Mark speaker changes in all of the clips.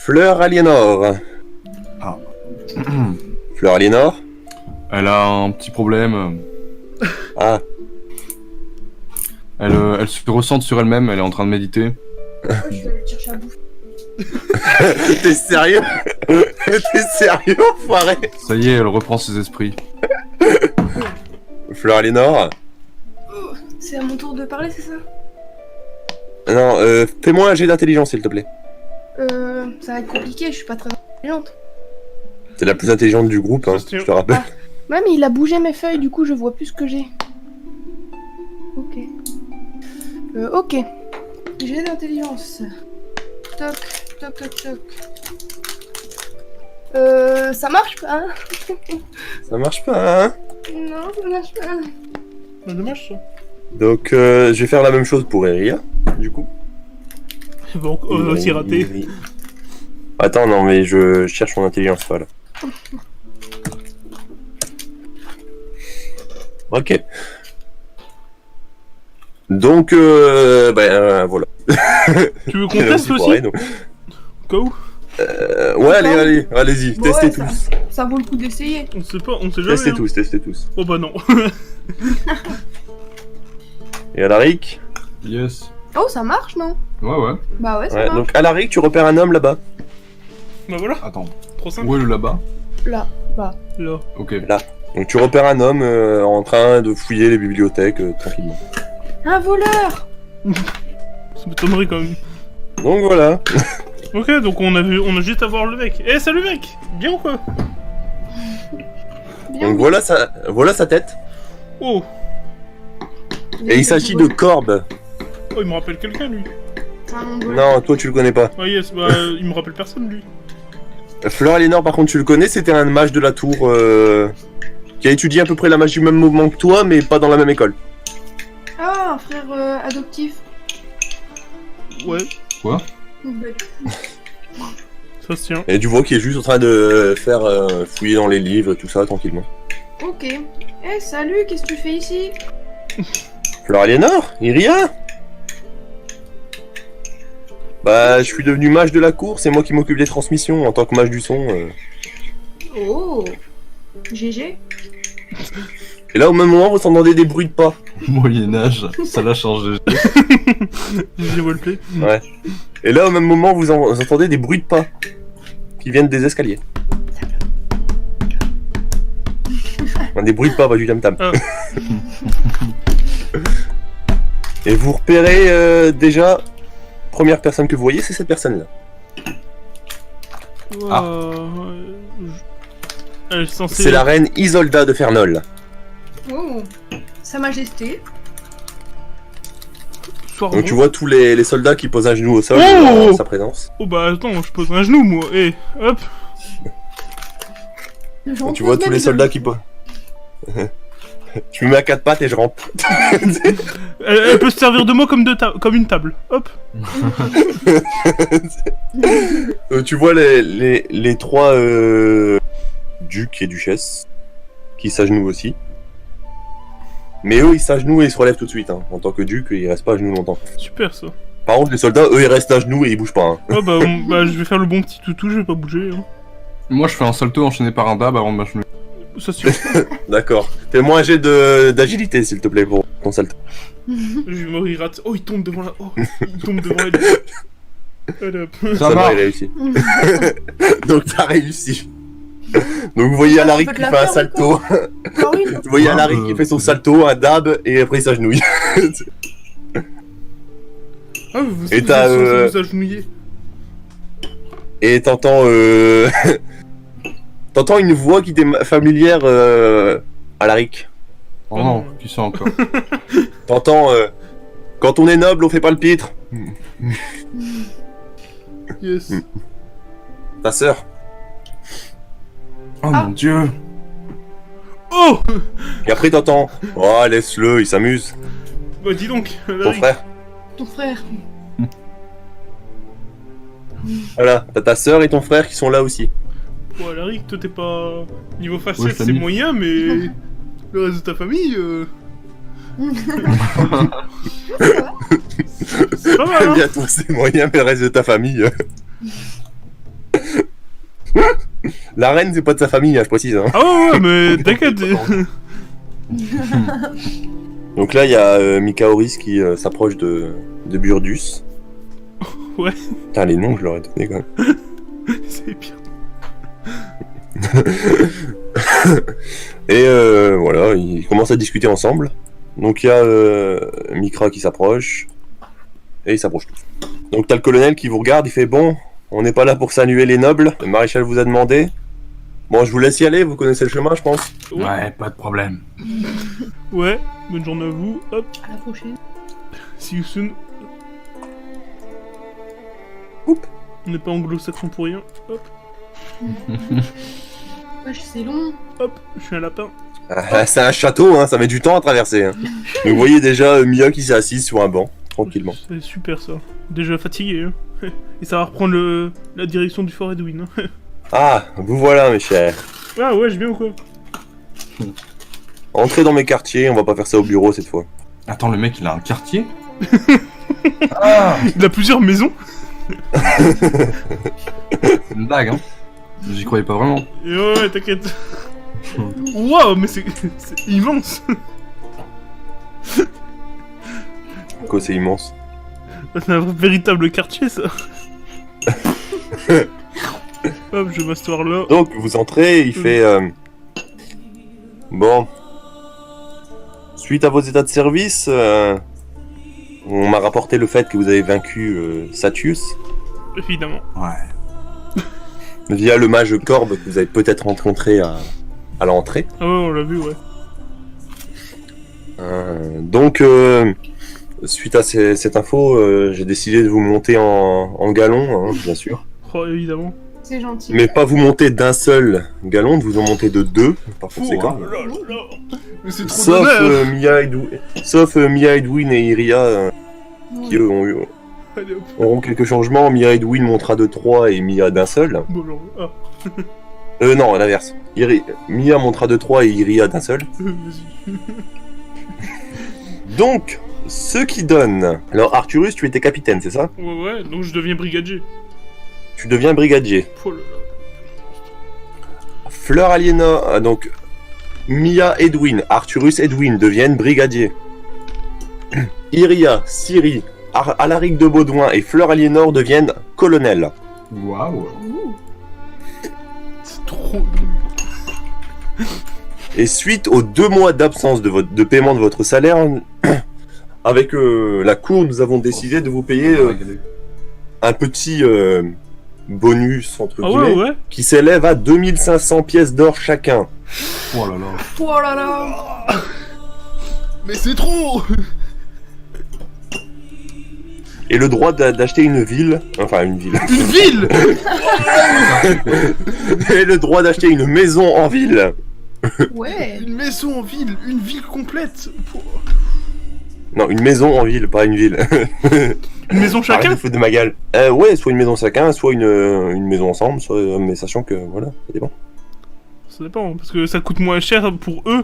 Speaker 1: Fleur Aliénor.
Speaker 2: Ah.
Speaker 1: Fleur Aliénor.
Speaker 2: Elle a un petit problème.
Speaker 1: Ah.
Speaker 2: Elle se ressente sur elle-même, elle est en train de méditer.
Speaker 3: Ouais, je vais aller chercher à bouffer.
Speaker 1: T'es sérieux? T'es sérieux, enfoiré?
Speaker 2: Ça y est, elle reprend ses esprits.
Speaker 1: Fleur Aliénor.
Speaker 3: Oh, c'est à mon tour de parler, c'est ça?
Speaker 1: Non, fais-moi un jet d'intelligence, s'il te plaît.
Speaker 3: Ça va être compliqué, je suis pas très intelligente.
Speaker 1: T'es la plus intelligente du groupe, hein,
Speaker 4: C'est sûr.
Speaker 1: je te rappelle.
Speaker 3: Ouais, mais il a bougé mes feuilles, du coup je vois plus ce que j'ai. Ok. Ok. J'ai d'intelligence. Toc, toc, toc, toc. Ça marche pas, hein?
Speaker 1: Ça marche pas, hein?
Speaker 3: Non, ça marche pas.
Speaker 4: Bah, dommage ça.
Speaker 1: Donc, je vais faire la même chose pour Eria, du coup.
Speaker 4: Bon, aussi raté.
Speaker 1: Attends, non, mais je cherche mon intelligence, voilà. Ok. Donc, voilà.
Speaker 4: Tu veux qu'on
Speaker 1: Elle a
Speaker 4: teste aussi
Speaker 1: foiré, donc.
Speaker 4: Au cas où
Speaker 1: Ouais, allez-y,
Speaker 3: Bon,
Speaker 1: testez
Speaker 3: ouais,
Speaker 1: tous.
Speaker 3: Ça vaut le coup d'essayer.
Speaker 4: On sait pas, on sait jamais.
Speaker 1: Testez tous.
Speaker 4: Oh bah non.
Speaker 1: Et Alaric?
Speaker 2: Yes.
Speaker 3: Oh, ça marche, non?
Speaker 2: Ouais.
Speaker 3: Bah ouais, ça
Speaker 1: Ouais,
Speaker 3: marche.
Speaker 1: donc Alaric, tu repères un homme là-bas.
Speaker 4: Bah voilà,
Speaker 2: Attends.
Speaker 4: trop simple.
Speaker 2: Où est le là-bas?
Speaker 3: Là, bah.
Speaker 4: Là.
Speaker 2: Ok.
Speaker 1: Donc tu repères un homme en train de fouiller les bibliothèques tranquillement.
Speaker 3: Un voleur!
Speaker 4: Ça m'étonnerait quand même.
Speaker 1: Donc voilà.
Speaker 4: Ok, donc on a juste à voir le mec. Eh, salut mec! Bien ou quoi?
Speaker 3: Bien
Speaker 1: Donc
Speaker 3: vu.
Speaker 1: voilà sa tête.
Speaker 4: Oh!
Speaker 1: Et il s'agit de Corbe.
Speaker 4: Oh, il me rappelle quelqu'un lui.
Speaker 3: C'est un nom de voleur.
Speaker 1: Non, toi tu le connais pas.
Speaker 4: Ah yes, bah il me rappelle personne lui.
Speaker 1: Fleur Aliénor, par contre, tu le connais, c'était un mage de la tour qui a étudié à peu près la magie du même mouvement que toi, mais pas dans la même école.
Speaker 3: Ah, un frère adoptif.
Speaker 4: Ouais,
Speaker 2: Quoi?
Speaker 3: Bah,
Speaker 4: ça se tient.
Speaker 1: Et tu vois qu'il est juste en train de faire fouiller dans les livres et tout ça tranquillement.
Speaker 3: ok. Eh, salut, qu'est-ce que tu fais ici?
Speaker 1: Fleur Aliénor, Iria. Bah, je suis devenu mage de la cour, c'est moi qui m'occupe des transmissions en tant que mage du son.
Speaker 3: Oh. GG.
Speaker 1: Et là, au même moment, vous entendez des bruits de pas.
Speaker 2: Moyen-Âge, ça l'a changé.
Speaker 4: J'ai roleplay.
Speaker 1: Ouais. Et là, au même moment, vous entendez des bruits de pas qui viennent des escaliers. Enfin, des bruits de pas, pas du tam-tam.
Speaker 4: Ah.
Speaker 1: Et vous repérez déjà, première personne que vous voyez, c'est cette personne-là.
Speaker 2: Ah.
Speaker 4: Elle est censée...
Speaker 1: C'est la reine Isolda de Fernol.
Speaker 3: Oh. Sa Majesté.
Speaker 4: Soir
Speaker 1: Donc
Speaker 4: bon.
Speaker 1: tu vois tous les soldats qui posent un genou au sol
Speaker 4: Oh
Speaker 1: en sa présence.
Speaker 4: Oh bah attends, je pose un genou moi. Eh, hop.
Speaker 1: Donc tu vois tous les soldats qui posent... Je me mets à quatre pattes et je rampe.
Speaker 4: Elle peut se servir de moi comme, comme une table. Hop.
Speaker 1: Tu vois les trois ducs et duchesses qui s'agenouillent aussi. Mais eux ils s'agenouillent et ils se relèvent tout de suite. Hein. En tant que duc, ils restent pas à genoux longtemps.
Speaker 4: Super ça.
Speaker 1: Par contre les soldats, eux ils restent à genoux et ils bougent pas. Hein.
Speaker 4: Oh bah, bah je vais faire le bon petit toutou, je vais pas bouger. Hein.
Speaker 2: Moi, je fais un salto enchaîné par un dab avant de m'acheter.
Speaker 4: Ça suffit.
Speaker 1: D'accord. Fais-moi un jet d'agilité s'il te plaît pour ton salto.
Speaker 4: Je vais mourir. Oh, il tombe devant la... Oh, il tombe devant elle. Allez, hop.
Speaker 2: Ça
Speaker 1: va,
Speaker 2: marche.
Speaker 1: il réussit. Donc t'as réussi. Donc vous voyez Alaric
Speaker 3: tu
Speaker 1: qui
Speaker 3: peux te
Speaker 1: fait
Speaker 3: la
Speaker 1: un
Speaker 3: faire,
Speaker 1: salto.
Speaker 3: Encore une.
Speaker 1: Vous voyez Alaric qui fait son salto, un dab et après il s'agenouille.
Speaker 4: Ah, vous
Speaker 1: Et
Speaker 4: vous
Speaker 1: t'as,
Speaker 4: êtes censé vous agenouiller.
Speaker 1: Et t'entends t'entends une voix qui t'est familière Alaric.
Speaker 2: Oh non, qui ça encore?
Speaker 1: T'entends quand on est noble on fait pas le pitre.
Speaker 4: Yes.
Speaker 1: Ta sœur.
Speaker 2: Oh mon dieu!
Speaker 4: Oh.
Speaker 1: Et après t'entends oh laisse-le, il s'amuse.
Speaker 4: Bah dis donc,
Speaker 1: Ton
Speaker 4: Alaric.
Speaker 1: frère.
Speaker 3: Ton frère.
Speaker 1: Voilà, t'as ta sœur et ton frère qui sont là aussi.
Speaker 4: Bon, Alaric, toi t'es pas... Niveau
Speaker 2: Ouais,
Speaker 4: faciès, c'est
Speaker 2: famille.
Speaker 4: moyen, mais... Le reste de ta famille, c'est pas mal, hein.
Speaker 1: Bien toi c'est moyen mais le reste de ta famille. La reine, c'est pas de sa famille, hein, je précise. Hein.
Speaker 4: Ah ouais, mais t'inquiète.
Speaker 1: Donc là, il y a Mikaoris qui s'approche de Burdus.
Speaker 4: Ouais.
Speaker 1: Putain, les noms, je leur ai donné quand même.
Speaker 4: C'est bien.
Speaker 1: Et voilà, ils commencent à discuter ensemble. Donc il y a Mikra qui s'approche. Et ils s'approchent tous. Donc t'as le colonel qui vous regarde, il fait bon, on n'est pas là pour saluer les nobles. Le maréchal vous a demandé. Bon, je vous laisse y aller, vous connaissez le chemin, je pense.
Speaker 2: Ouais, pas de problème.
Speaker 4: Ouais, bonne journée à vous. Hop,
Speaker 3: À la prochaine.
Speaker 4: see you soon.
Speaker 1: Oups.
Speaker 4: On n'est pas anglo-saxon pour rien. Hop,
Speaker 3: Wesh, c'est long.
Speaker 4: hop, je suis un lapin.
Speaker 1: Ah, c'est un château, hein, ça met du temps à traverser. Hein. Mais vous voyez déjà Mia qui s'est assise sur un banc, tranquillement.
Speaker 4: C'est super ça. Déjà fatigué. Hein. Et ça va reprendre la direction du Fort Edwin. Hein.
Speaker 1: Ah, vous voilà mes chers.
Speaker 4: Ah ouais, je viens ou quoi?
Speaker 1: Entrez dans mes quartiers, on va pas faire ça au bureau cette fois.
Speaker 2: Attends, le mec, il a un quartier. Ah,
Speaker 4: Il a plusieurs maisons.
Speaker 2: c'est une blague, hein. J'y croyais pas vraiment.
Speaker 4: Et ouais, t'inquiète. Waouh, mais c'est immense.
Speaker 1: Quoi, c'est immense.
Speaker 4: C'est un véritable quartier ça. Hop, je vais m'asseoir là.
Speaker 1: Donc, vous entrez, il fait... Bon. Suite à vos états de service, on m'a rapporté le fait que vous avez vaincu Satius
Speaker 4: Évidemment.
Speaker 2: Ouais.
Speaker 1: via le mage Corbe que vous avez peut-être rencontré à l'entrée.
Speaker 4: Ah ouais, on l'a vu, ouais.
Speaker 1: Donc, suite à cette info, j'ai décidé de vous monter en galon, hein, bien sûr.
Speaker 4: Oh, évidemment.
Speaker 3: C'est gentil.
Speaker 1: Mais pas vous monter d'un seul galon, de vous en monter de deux, par conséquent.
Speaker 4: Oh là là là. Mais c'est trop
Speaker 1: Sauf
Speaker 4: d'honneur.
Speaker 1: Mia Edwin et Iria, qui eux
Speaker 4: Allez, hop.
Speaker 1: auront quelques changements. Mia Edwin montera de 3 et Mia d'un seul.
Speaker 4: Bon, alors,
Speaker 1: Non, à l'inverse. Mia montera de 3 et Iria d'un seul.
Speaker 4: vas-y.
Speaker 1: Donc, ce qui donne... Alors, Arthurus, tu étais capitaine, c'est ça?
Speaker 4: Ouais, ouais, donc je deviens brigadier.
Speaker 1: Tu deviens brigadier.
Speaker 4: Oh là là.
Speaker 1: Fleur Aliénor, donc... Mia Edwin, Arthurus Edwin deviennent brigadiers. Iria, Ciri, Alaric de Baudouin et Fleur Aliénor deviennent colonels.
Speaker 2: Waouh.
Speaker 3: Ouh.
Speaker 4: C'est trop...
Speaker 1: Et suite aux 2 mois d'absence de paiement de votre salaire, avec la cour, nous avons décidé de vous payer un petit bonus, entre
Speaker 4: Ah
Speaker 1: guillemets,
Speaker 4: ouais, ouais.
Speaker 1: qui s'élève à 2500 pièces d'or chacun.
Speaker 2: Oh là là.
Speaker 3: Oh là là.
Speaker 4: Mais c'est trop.
Speaker 1: Et le droit d'acheter une ville, enfin une ville,
Speaker 4: Une ville.
Speaker 1: et le droit d'acheter une maison en ville.
Speaker 3: Ouais.
Speaker 4: Une maison en ville, une ville complète.
Speaker 1: Non, une maison en ville, pas une ville.
Speaker 4: Une maison
Speaker 1: Arrête
Speaker 4: chacun.
Speaker 1: de foutre de ma gueule. Ouais, soit une maison chacun, soit une maison ensemble, soit, mais sachant que, voilà, ça dépend.
Speaker 4: Ça dépend, parce que ça coûte moins cher pour eux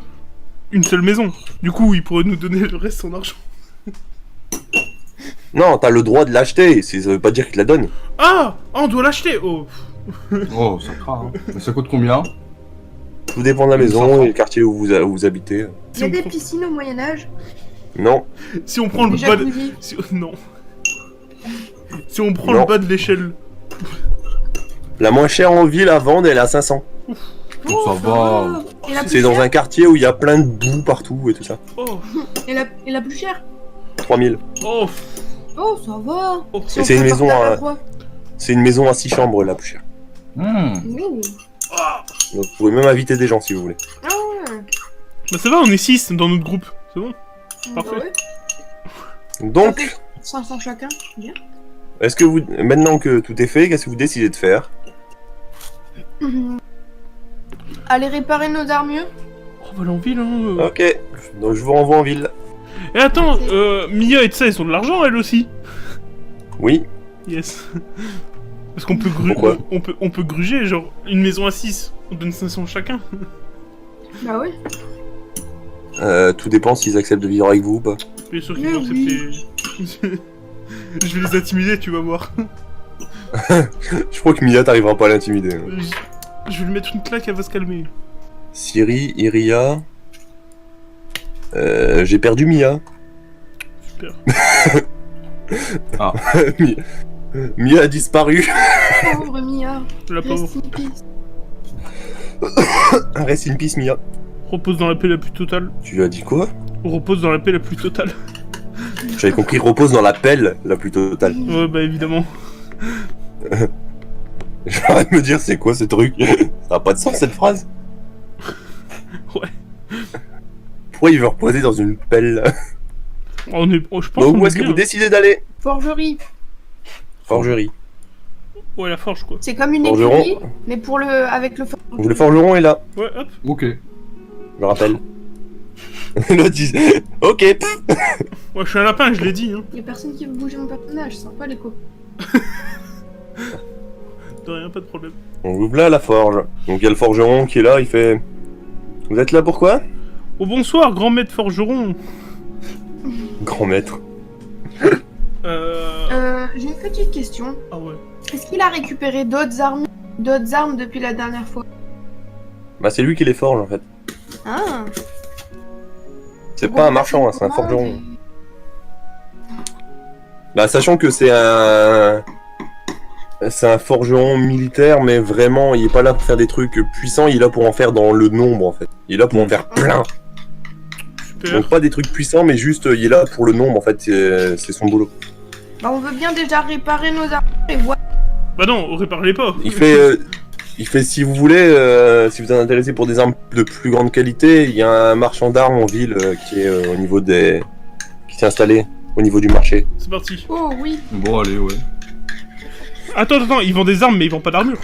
Speaker 4: une seule maison. Du coup, ils pourraient nous donner le reste en argent.
Speaker 1: Non, t'as le droit de l'acheter, ça veut pas dire qu'ils te la donnent.
Speaker 4: Ah, on doit l'acheter. Oh.
Speaker 2: Oh, ça craint. Hein. Mais ça coûte combien?
Speaker 1: Tout dépend de la maison et le quartier où vous habitez.
Speaker 3: Il y a des piscines au Moyen-Âge.
Speaker 1: Non,
Speaker 4: Si on prend le
Speaker 3: Des
Speaker 4: bas de...
Speaker 3: jacuzzi.
Speaker 4: Non. Si on prend
Speaker 1: Non.
Speaker 4: le bas de l'échelle.
Speaker 1: la moins chère en ville à vendre, elle est à 500.
Speaker 2: Oh, ça va.
Speaker 3: Et la plus
Speaker 1: C'est dans
Speaker 3: chère
Speaker 1: un quartier où il y a plein de boue partout et tout ça.
Speaker 4: Oh.
Speaker 3: Et la plus chère
Speaker 1: 3000.
Speaker 4: Oh.
Speaker 3: Oh, ça va.
Speaker 4: Oh.
Speaker 3: Si
Speaker 1: Et
Speaker 3: on
Speaker 1: c'est une
Speaker 3: fait
Speaker 1: maison
Speaker 3: portable
Speaker 1: à-
Speaker 3: à quoi
Speaker 1: C'est une maison à 6 chambres la plus chère.
Speaker 3: Ouh.
Speaker 1: Donc vous pouvez même inviter des gens si vous voulez.
Speaker 3: Ah ouais.
Speaker 4: Bah ça va, on est 6 dans notre groupe. C'est bon. Parfait.
Speaker 3: Bah ouais.
Speaker 1: Donc,
Speaker 3: 500 chacun. Bien.
Speaker 1: est-ce que vous, maintenant que tout est fait, qu'est-ce que vous décidez de faire?
Speaker 3: Aller réparer nos armures.
Speaker 4: On va aller en ville, hein.
Speaker 1: Ok, donc je vous renvoie en ville.
Speaker 4: Et attends, Mia et Tsa, ils ont de l'argent, elles aussi.
Speaker 1: Oui,
Speaker 4: Yes. Parce qu'on peut
Speaker 1: Pourquoi
Speaker 4: on peut gruger, genre une maison à 6, on donne 500 chacun.
Speaker 3: Bah ouais.
Speaker 1: tout dépend s'ils acceptent de vivre avec vous ou pas.
Speaker 4: Bien sûr qu'ils
Speaker 3: Mais
Speaker 4: vont accepter. Je vais les intimider, tu vas voir.
Speaker 1: Je crois que Mia t'arrivera pas à l'intimider. hein.
Speaker 4: Je vais lui mettre une claque, elle va se calmer.
Speaker 1: Siri, Iria. J'ai perdu Mia.
Speaker 4: Super.
Speaker 1: Mia a disparu.
Speaker 3: Pauvre Mia.
Speaker 4: La pauvre.
Speaker 3: Rest in peace.
Speaker 1: Reste in peace, Mia.
Speaker 4: Repose dans la paix la plus totale.
Speaker 1: Tu lui as dit quoi?
Speaker 4: Repose dans la paix la plus totale.
Speaker 1: J'avais compris repose dans la pelle la plus totale.
Speaker 4: Ouais, bah évidemment.
Speaker 1: J'arrête de me dire c'est quoi ce truc. Ça a pas de sens cette phrase.
Speaker 4: Ouais.
Speaker 1: Pourquoi il veut reposer dans une pelle?
Speaker 4: Je pense
Speaker 1: Donc
Speaker 4: qu'on
Speaker 1: où est-ce que
Speaker 4: bien.
Speaker 1: vous décidez d'aller?
Speaker 3: Forgerie.
Speaker 1: Forgerie.
Speaker 4: Ouais, la forge, quoi.
Speaker 3: C'est comme une
Speaker 1: Forgeron.
Speaker 3: écurie, mais pour avec le forgeron.
Speaker 1: Le forgeron est là,
Speaker 4: Ouais, hop.
Speaker 2: Ok.
Speaker 1: je rappelle. L'autre dit ok.
Speaker 4: Ouais, je suis un lapin, je l'ai dit, hein.
Speaker 3: Y'a personne qui veut bouger mon personnage, sympa les copains.
Speaker 4: De rien, pas de problème.
Speaker 1: On ouvre là la forge. Donc il y a le forgeron qui est là, il fait. Vous êtes là pourquoi?
Speaker 4: Oh, bonsoir, grand maître forgeron.
Speaker 1: Grand maître.
Speaker 3: J'ai une petite question.
Speaker 4: Ah ouais.
Speaker 3: Est-ce qu'il a récupéré d'autres armes depuis la dernière fois?
Speaker 1: Bah c'est lui qui les forge en fait.
Speaker 3: Ah.
Speaker 1: C'est pas un marchand, hein, c'est un forgeron. Bah sachant que c'est un forgeron militaire, mais vraiment il est pas là pour faire des trucs puissants, il est là pour en faire dans le nombre en fait. Il est là pour en faire plein.
Speaker 4: Super.
Speaker 1: Donc pas des trucs puissants, mais juste il est là pour le nombre en fait, c'est son boulot.
Speaker 3: Bah on veut bien déjà réparer nos armes et voir.
Speaker 4: Bah non, réparez pas.
Speaker 1: Il fait si vous voulez, si vous êtes intéressé pour des armes de plus grande qualité, il y a un marchand d'armes en ville qui est au niveau des... qui s'est installé au niveau du marché.
Speaker 4: C'est parti.
Speaker 3: Oh oui.
Speaker 2: Bon, allez, ouais.
Speaker 4: Attends, ils vendent des armes, mais ils vendent pas d'armure.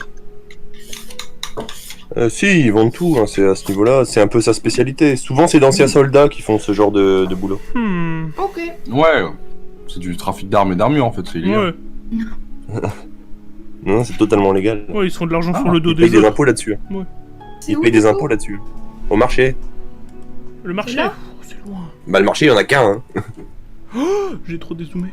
Speaker 1: Si, ils vendent tout, hein, c'est à ce niveau-là, c'est un peu sa spécialité. Souvent c'est d'anciens soldats qui font ce genre de boulot.
Speaker 3: Ok.
Speaker 2: Ouais. C'est du trafic d'armes et d'armures en fait, c'est illégal.
Speaker 4: Ouais.
Speaker 1: Non, c'est totalement légal.
Speaker 4: Ouais, ils se font de l'argent
Speaker 2: Ah,
Speaker 4: sur le dos
Speaker 1: Ils payent
Speaker 4: des
Speaker 1: des
Speaker 4: autres.
Speaker 1: impôts là-dessus.
Speaker 3: C'est
Speaker 1: Ils
Speaker 3: où,
Speaker 1: payent des
Speaker 3: du coup
Speaker 1: impôts là-dessus. Au marché.
Speaker 4: Le marché.
Speaker 3: C'est là
Speaker 4: Oh, c'est loin.
Speaker 1: Bah le marché, il y en a qu'un. Hein.
Speaker 4: Oh, j'ai trop dézoomé.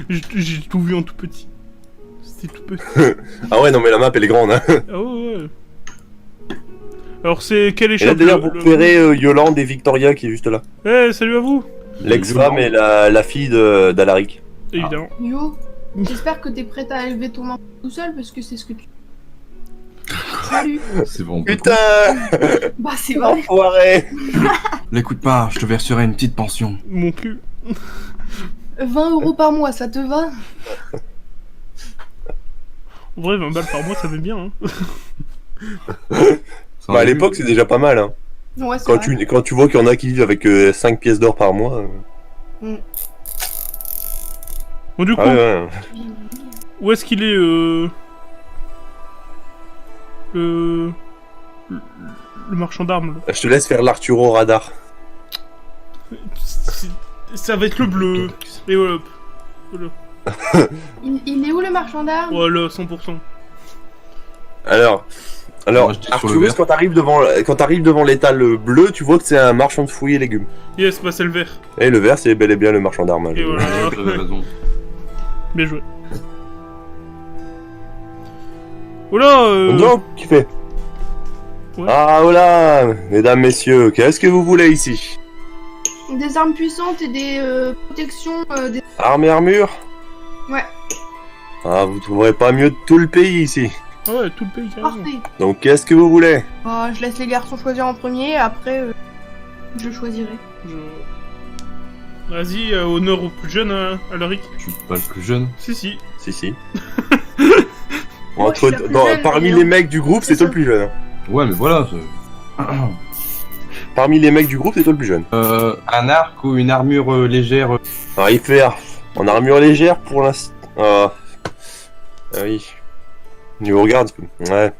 Speaker 4: J'ai tout vu en tout petit. C'est tout petit.
Speaker 1: Ah ouais, non mais la map elle est grande. Hein.
Speaker 4: Ah ouais. Alors c'est quelle
Speaker 1: Et là
Speaker 4: échelle
Speaker 1: d'ailleurs vous verrez Yolande et Victoria qui est juste là.
Speaker 4: Eh, salut à vous.
Speaker 1: L'ex-femme et la fille d'Alaric.
Speaker 4: Évidemment.
Speaker 3: Yo, j'espère que t'es prête à élever ton enfant tout seul parce que c'est ce que tu... Salut.
Speaker 2: C'est bon.
Speaker 1: Putain.
Speaker 3: Bah c'est vrai.
Speaker 1: Enfoiré.
Speaker 2: L'écoute pas, je te verserai une petite pension.
Speaker 4: Mon cul.
Speaker 3: 20 € par mois, ça te va?
Speaker 4: En vrai, 20 balles par mois, ça fait bien, hein.
Speaker 1: Bah à l'époque c'est déjà pas mal. Hein.
Speaker 3: Ouais, c'est
Speaker 1: Quand
Speaker 3: vrai.
Speaker 1: quand tu vois qu'il y en a qui vivent avec 5 pièces d'or par mois.
Speaker 4: Bon, du coup,
Speaker 1: Ah ouais, ouais.
Speaker 4: où est-ce qu'il est, le marchand d'armes, là?
Speaker 1: Je te laisse faire l'Arturo radar.
Speaker 4: Ça va être le bleu. Et voilà. Voilà,
Speaker 3: Il est où le marchand d'armes?
Speaker 4: voilà 100%.
Speaker 1: Alors
Speaker 2: Moi, je dis sur le
Speaker 1: Arturus,
Speaker 2: vert.
Speaker 1: quand t'arrives devant l'étal bleu, tu vois que c'est un marchand de fruits et légumes.
Speaker 4: Yes, bah c'est le vert.
Speaker 1: Et le vert, c'est bel et bien le marchand d'armes.
Speaker 4: Et voilà.
Speaker 2: T'avais raison.
Speaker 4: Bien joué. Oula,
Speaker 1: Donc, qui fait
Speaker 4: Ouais.
Speaker 1: Ah, voilà, mesdames, messieurs, qu'est-ce que vous voulez ici?
Speaker 3: Des armes puissantes et des protections. Des...
Speaker 1: Armes et armure?
Speaker 3: Ouais,
Speaker 1: Ah, vous trouverez pas mieux de tout le pays ici.
Speaker 4: Ah ouais, tout le pays carrément.
Speaker 3: parfait.
Speaker 1: Donc, qu'est-ce que vous voulez?
Speaker 3: Bah, je laisse les garçons choisir en premier, après je choisirai.
Speaker 4: Vas-y, honneur au plus jeune, Alaric.
Speaker 2: Je suis pas le plus jeune.
Speaker 4: Si, si.
Speaker 1: Si, si.
Speaker 3: Moi, je suis la plus jeune,
Speaker 1: Parmi
Speaker 3: mais
Speaker 1: les mecs du groupe, c'est toi le plus jeune. Hein.
Speaker 2: Ouais, mais voilà.
Speaker 1: Parmi les mecs du groupe, c'est toi le plus jeune.
Speaker 2: Un arc ou une armure légère.
Speaker 1: Alors, il fait en armure légère pour l'instant. Ah oui. Niveau regarde. Ouais.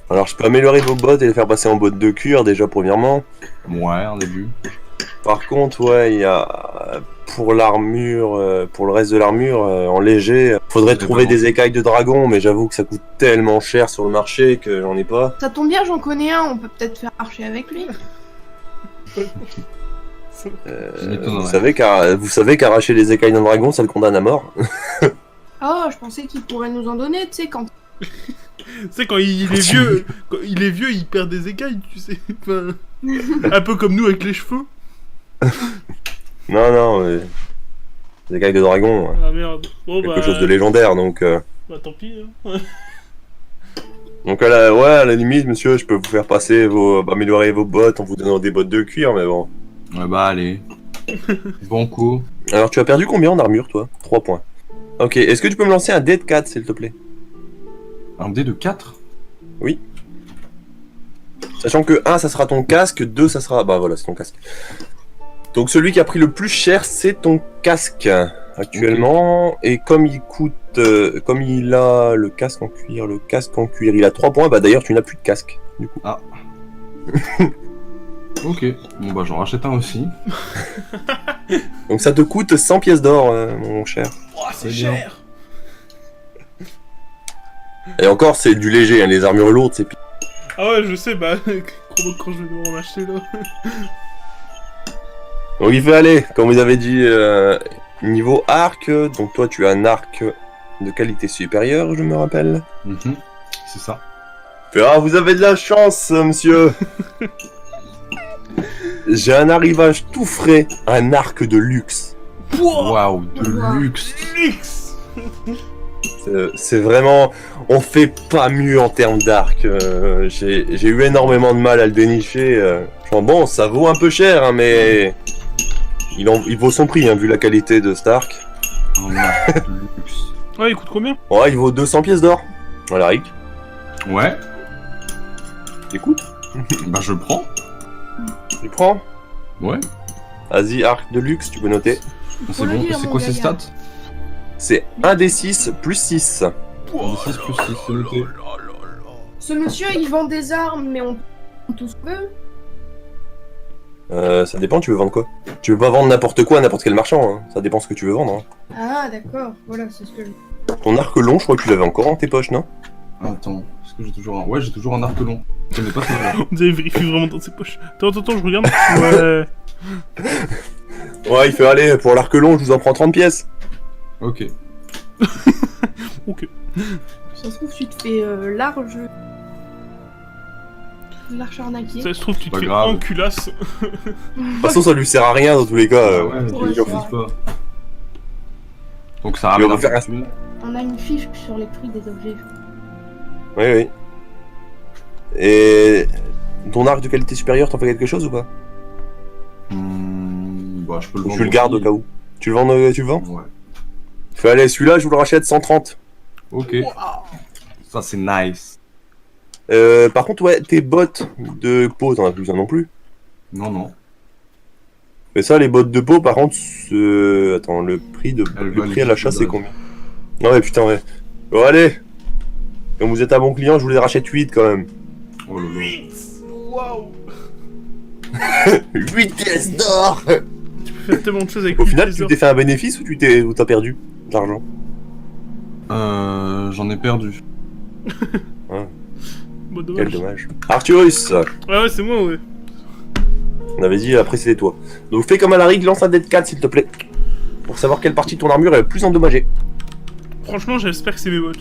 Speaker 1: Alors, je peux améliorer vos bottes et les faire passer en bottes de cuir, déjà, premièrement.
Speaker 2: Ouais, en début.
Speaker 1: Par contre, ouais, il y a pour l'armure, pour le reste de l'armure, en léger, faudrait
Speaker 2: Ça
Speaker 1: trouver
Speaker 2: dépend.
Speaker 1: des écailles de dragon, mais j'avoue que ça coûte tellement cher sur le marché que j'en ai pas.
Speaker 3: Ça tombe bien, j'en connais un, on peut peut-être faire marcher avec lui.
Speaker 1: Vous savez qu'arracher les écailles d'un dragon, ça le condamne à mort.
Speaker 3: Oh, je pensais qu'il pourrait nous en donner, tu sais, quand...
Speaker 4: Tu sais, quand il est vieux, il perd des écailles, tu sais. Enfin, un peu comme nous avec les cheveux.
Speaker 1: Non, les écailles de dragon,
Speaker 4: Ah merde. Bon,
Speaker 1: quelque chose de légendaire, donc...
Speaker 4: Bah tant pis. Hein.
Speaker 1: Donc à la limite, monsieur, je peux vous faire passer améliorer vos bottes en vous donnant des bottes de cuir, mais bon.
Speaker 2: Ouais, bah allez. Bon coup.
Speaker 1: Alors tu as perdu combien en armure, toi? 3 points. Ok, est-ce que tu peux me lancer un dé de 4, s'il te plaît?
Speaker 2: Un dé de 4?
Speaker 1: Sachant que 1, ça sera ton casque, 2, ça sera... Bah voilà, c'est ton casque. Donc celui qui a pris le plus cher, c'est ton casque, actuellement. Et comme il coûte... comme il a le casque en cuir, il a 3 points, bah d'ailleurs tu n'as plus de casque, du coup.
Speaker 2: Ah. Ok, bon bah j'en rachète un aussi.
Speaker 1: Donc ça te coûte 100 pièces d'or, mon cher.
Speaker 4: Oh, c'est
Speaker 2: bien.
Speaker 4: cher.
Speaker 1: Et encore, c'est du léger, hein, les armures lourdes, c'est pire.
Speaker 4: Ah ouais, je sais, bah, quand je vais devoir en acheter, là.
Speaker 1: Donc il fait aller, comme vous avez dit, niveau arc, donc toi tu as un arc de qualité supérieure, je me rappelle.
Speaker 2: C'est ça.
Speaker 1: Ah, vous avez de la chance, monsieur. J'ai un arrivage tout frais, un arc de luxe.
Speaker 2: Waouh, de
Speaker 3: Wow.
Speaker 2: luxe.
Speaker 4: X.
Speaker 1: C'est vraiment... On fait pas mieux en termes d'arc. J'ai eu énormément de mal à le dénicher. Bon, ça vaut un peu cher, hein, mais... Il vaut son prix, hein, vu la qualité de cet arc.
Speaker 2: Un arc de luxe.
Speaker 4: Ouais, il coûte combien?
Speaker 1: Ouais, il vaut 200 pièces d'or. Voilà, Rick.
Speaker 2: Ouais,
Speaker 1: Écoute,
Speaker 2: bah je prends.
Speaker 1: tu prends.
Speaker 2: Ouais.
Speaker 1: Vas-y, arc de luxe, tu peux noter.
Speaker 2: C'est
Speaker 3: le
Speaker 2: bon,
Speaker 3: dire,
Speaker 2: c'est
Speaker 3: mon
Speaker 2: quoi ces
Speaker 3: gaillard.
Speaker 2: stats?
Speaker 1: C'est 1d6 plus 6.
Speaker 2: 6 plus 6, c'est noté.
Speaker 3: Ce monsieur, il vend des armes, mais on tout ce qu'on veut.
Speaker 1: Ça dépend, tu veux vendre quoi? Tu veux pas vendre n'importe quoi à n'importe quel marchand, hein. Ça dépend ce que tu veux vendre. Hein.
Speaker 3: Ah, d'accord, voilà, c'est ce que je...
Speaker 1: Ton arc long, je crois que tu l'avais encore dans tes poches, non?
Speaker 2: Attends, est-ce que j'ai toujours un... Ouais, j'ai toujours un arc long. Je connais pas ça.
Speaker 4: On dirait qu'il vérifie vraiment dans ses poches. Attends, je regarde. Ouais.
Speaker 1: Ouais, il fait aller, pour l'arc long, je vous en prends 30 pièces.
Speaker 2: Ok.
Speaker 4: Ok.
Speaker 3: Ça se trouve, tu te fais large... Large arnaqué.
Speaker 4: Ça se trouve, tu te
Speaker 2: Pas
Speaker 4: fais
Speaker 2: grave.
Speaker 4: enculasse.
Speaker 1: De toute façon, ça lui sert à rien dans tous les cas.
Speaker 2: Ouais, mais
Speaker 3: ouais,
Speaker 2: tu
Speaker 3: c'est
Speaker 2: refuses
Speaker 3: vrai.
Speaker 2: pas. Donc ça
Speaker 1: Tu
Speaker 2: ramène
Speaker 1: vas
Speaker 2: un
Speaker 1: faire
Speaker 2: peu
Speaker 1: un-
Speaker 2: plus.
Speaker 3: On a une fiche sur les prix des objets.
Speaker 1: Oui, oui. Et ton arc de qualité supérieure, t'en fais quelque chose ou pas?
Speaker 2: Bah je peux le
Speaker 1: Ou
Speaker 2: vendre.
Speaker 1: tu le gardes au
Speaker 2: aussi.
Speaker 1: cas où? Tu le vends, tu le vends?
Speaker 2: Ouais.
Speaker 1: Fais aller, celui-là, je vous le rachète 130.
Speaker 2: Ok. Ça c'est nice.
Speaker 1: Par contre, ouais, tes bottes de peau, t'en as plus besoin non plus.
Speaker 2: Non, non.
Speaker 1: Mais ça, les bottes de peau, par contre, attends, le prix
Speaker 2: Elles
Speaker 1: le
Speaker 2: valent
Speaker 1: prix à l'achat,
Speaker 2: quelque
Speaker 1: c'est
Speaker 2: chose.
Speaker 1: combien? Non, mais putain, ouais. Bon, allez. Comme vous êtes un bon client, je vous les rachète 8 quand même.
Speaker 2: Oh là là.
Speaker 4: Waouh.
Speaker 1: 8 pièces d'or.
Speaker 4: Tu peux faire tellement de choses avec
Speaker 1: Au
Speaker 4: une
Speaker 1: final,
Speaker 4: pièce
Speaker 1: tu
Speaker 4: d'or.
Speaker 1: t'es fait un bénéfice ou t'as perdu de l'argent?
Speaker 2: J'en ai perdu.
Speaker 4: Bon,
Speaker 1: Quel
Speaker 4: dommage.
Speaker 1: dommage. Arthurus,
Speaker 4: Ouais, c'est moi, ouais.
Speaker 1: on avait dit après c'était toi. Donc fais comme à la rig, lance un dé de 4 s'il te plaît. Pour savoir quelle partie de ton armure est le plus endommagée.
Speaker 4: Franchement, j'espère que c'est mes bottes.